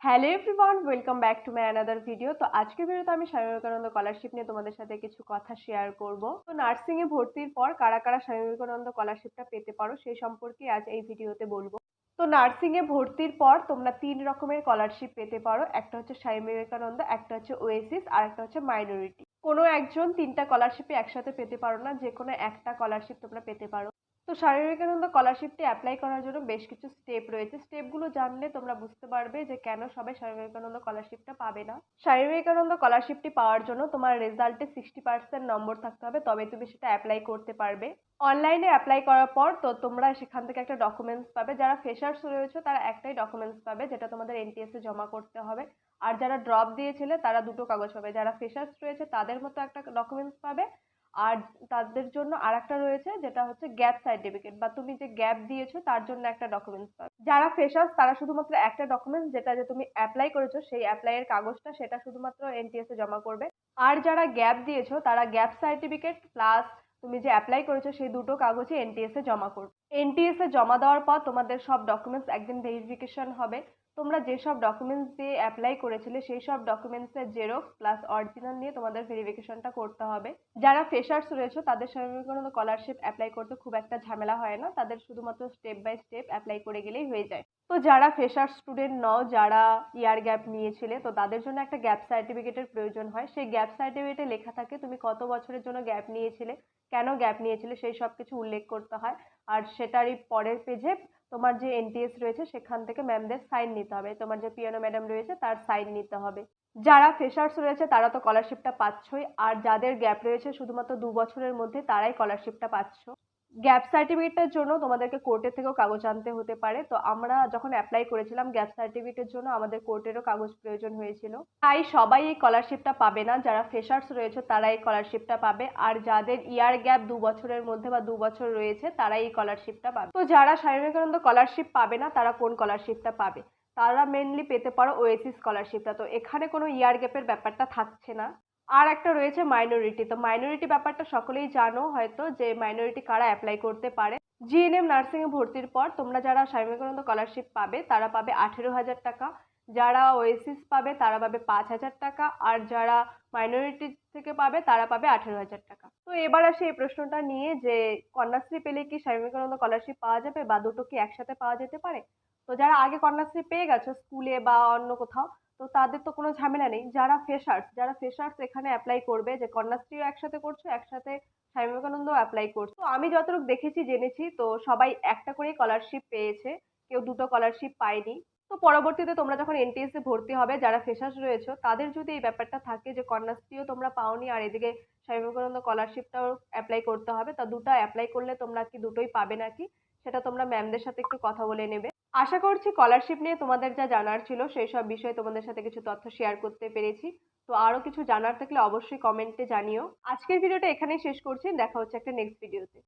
Hello everyone, welcome back to my another video. তো আজকের ভিডিওতে আমি স্বামী বিবেকানন্দ স্কলারশিপ নিয়ে তোমাদের সাথে কিছু কথা শেয়ার করব। তো নার্সিং এ ভর্তির পর কারা কারা স্বামী বিবেকানন্দ স্কলারশিপটা পেতে পারো সেই সম্পর্কে আজ এই ভিডিওতে বলবো। তো নার্সিং এ ভর্তির পর তোমরা তিন রকমের স্কলারশিপ পেতে পারো। একটা হচ্ছে স্বামী বিবেকানন্দ, একটা হচ্ছে ওয়েসিস, আর একটা হচ্ছে মাইনরিটি। কোনো একজন তিনটা স্কলারশিপই একসাথে পেতে পারো না, যে কোনো একটা স্কলারশিপ তোমরা পেতে পারো। তো স্বামী বিবেকানন্দ স্কলারশিপটি অ্যাপ্লাই করার জন্য বেশ কিছু স্টেপ রয়েছে। স্টেপগুলো জানলে তোমরা বুঝতে পারবে যে কেন সবাই স্বামী বিবেকানন্দ স্কলারশিপটা পাবে না। স্বামী বিবেকানন্দ স্কলারশিপটি পাওয়ার জন্য তোমার রেজাল্টে 60% নম্বর থাকতে হবে, তবে তুমি সেটা অ্যাপ্লাই করতে পারবে। অনলাইনে অ্যাপ্লাই করার পর তো তোমরা সেখান থেকে একটা ডকুমেন্টস পাবে। যারা ফ্রেশার্স রয়েছে তারা একটাই ডকুমেন্টস পাবে, যেটা তোমাদের এনটিএস এ জমা করতে হবে। আর যারা ড্রপ দিয়েছিলে তারা দুটো কাগজ পাবে। যারা ফ্রেশার্স রয়েছে তাদের মতো একটা ডকুমেন্টস পাবে, আর তাদের জন্য আরেকটা রয়েছে যেটা হচ্ছে গ্যাপ সার্টিফিকেট, বা তুমি যে গ্যাপ দিয়েছো তার জন্য একটা ডকুমেন্টস পাবে। যারা ফ্রেশার্স তারা শুধুমাত্র একটা ডকুমেন্টস, যেটা যে তুমি অ্যাপ্লাই করেছো সেই অ্যাপ্লাই এর কাগজটা, সেটা শুধুমাত্র এনটিএস এ জমা করবে। আর যারা গ্যাপ দিয়েছো তারা গ্যাপ সার্টিফিকেট প্লাস তুমি যে অ্যাপ্লাই করেছো সেই দুটো কাগজই এনটিএস এ জমা করবে। এনটিএস এ জমা দেওয়ার পর তোমাদের সব ডকুমেন্টস একদিন ভেরিফিকেশন হবে। তোমরা যেসব ডকুমেন্টস দিয়ে অ্যাপ্লাই করেছিলে সেই সব ডকুমেন্টসের জেরক্স প্লাস অরিজিনাল নিয়ে তোমাদের ভেরিফিকেশনটা করতে হবে। যারা ফ্রেশার্স রয়েছে তাদের স্বামী বিবেকানন্দ স্কলারশিপ অ্যাপ্লাই করতে খুব একটা ঝামেলা হয় না, তাদের শুধুমাত্র স্টেপ বাই স্টেপ অ্যাপ্লাই করে গেলেই হয়ে যায়। তো যারা ফ্রেশার্স স্টুডেন্ট নও, যারা ইয়ার গ্যাপ নিয়েছিলে, তো তাদের জন্য একটা গ্যাপ সার্টিফিকেটের প্রয়োজন হয়। সেই গ্যাপ সার্টিফিকেটে লেখা থাকে তুমি কত বছরের জন্য গ্যাপ নিয়েছিলে, কেন গ্যাপ নিয়েছিলে, সেই সব কিছু উল্লেখ করতে হয়। আর সেটারই পরের পেজে তোমার যে এনটিএস রয়েছে সেখান থেকে ম্যামদের সাইন নিতে হবে, তোমার যে পিয়ানো ম্যাডাম রয়েছে তার সাইন নিতে হবে। যারা ফ্রেশার্স রয়েছে তারা তো স্কলারশিপটা পাচ্ছই, আর যাদের গ্যাপ রয়েছে শুধুমাত্র 2 বছরের মধ্যে তারাই স্কলারশিপটা পাচ্ছ। গ্যাপ সার্টিফিকেটের জন্য তোমাদেরকে কোর্টের থেকেও কাগজ আনতে হতে পারে। তো আমরা যখন অ্যাপ্লাই করেছিলাম গ্যাপ সার্টিফিকেটের জন্য আমাদের কোর্টেরও কাগজ প্রয়োজন হয়েছিল। তাই সবাই এই স্কলারশিপটা পাবে না, যারা ফ্রেশার্স রয়েছে তারা এই স্কলারশিপটা পাবে, আর যাদের ইয়ার গ্যাপ 2 বছরের মধ্যে বা 2 বছর রয়েছে তারা এই স্কলারশিপটা পাবে। তো যারা স্বামী বিবেকানন্দ স্কলারশিপ পাবে না তারা কোন স্কলারশিপটা পাবে? তারা মেনলি পেতে পারো ওয়েসিস স্কলারশিপটা। তো এখানে কোনো ইয়ার গ্যাপের ব্যাপারটা থাকছে না। আর একটা রয়েছে মাইনরিটি। তো মাইনরিটি ব্যাপারটা সকলেই জানো হয়তো, যে মাইনরিটি কারা অ্যাপ্লাই করতে পারে। জিএনএম নার্সিং এ ভর্তির পর তোমরা যারা স্বামী বিবেকানন্দ স্কলারশিপ পাবে তারা পাবে 18,000 টাকা, যারা ওয়েসিস পাবে তারা পাবে 5,000 টাকা, আর যারা মাইনরিটি থেকে পাবে তারা পাবে 18,000 টাকা। তো এবার আসি এই প্রশ্নটা নিয়ে যে কন্যাশ্রী পেলে কি স্বামী বিবেকানন্দ স্কলারশিপ পাওয়া যাবে, বা দুটো কি একসাথে পাওয়া যেতে পারে? তো যারা আগে কন্যাশ্রী পেয়ে গেছো স্কুলে বা অন্য কোথাও, তো তাদের তো কোনো ঝামেলা নেই। যারা ফ্রেশার্স এখানে অ্যাপ্লাই করবে, যে কন্যাশ্রীও একসাথে করছো, একসাথে স্বামী বিবেকানন্দ অ্যাপ্লাই করছো। তো আমি যতটুকু দেখেছি জেনেছি তো সবাই একটা করে স্কলারশিপ পেয়েছে, কেউ দুটো স্কলারশিপ পায়নি। তো পরবর্তীতে তোমরা যখন এনটিএস এ ভর্তি হবে, যারা ফ্রেশার্স রয়েছে তাদের যদি এই ব্যাপারটা থাকে যে কন্যাশ্রীও তোমরা পাওনি আর এদিকে স্বামী বিবেকানন্দ স্কলারশিপটাও অ্যাপ্লাই করতে হবে, তা দুটো অ্যাপ্লাই করলে তোমরা কি দুটোই পাবে নাকি, সেটা তোমরা ম্যামদের সাথে একটু কথা বলে নেবে। আশা করছি স্কলারশিপ নিয়ে তোমাদের যা জানার ছিল সেই সব বিষয়ে তোমাদের সাথে কিছু তথ্য শেয়ার করতে পেরেছি। তো আরো কিছু জানার থাকলে অবশ্যই কমেন্টে জানিও। আজকের ভিডিওটা এখানেই শেষ করছি, দেখা হচ্ছে একটা নেক্সট ভিডিওতে।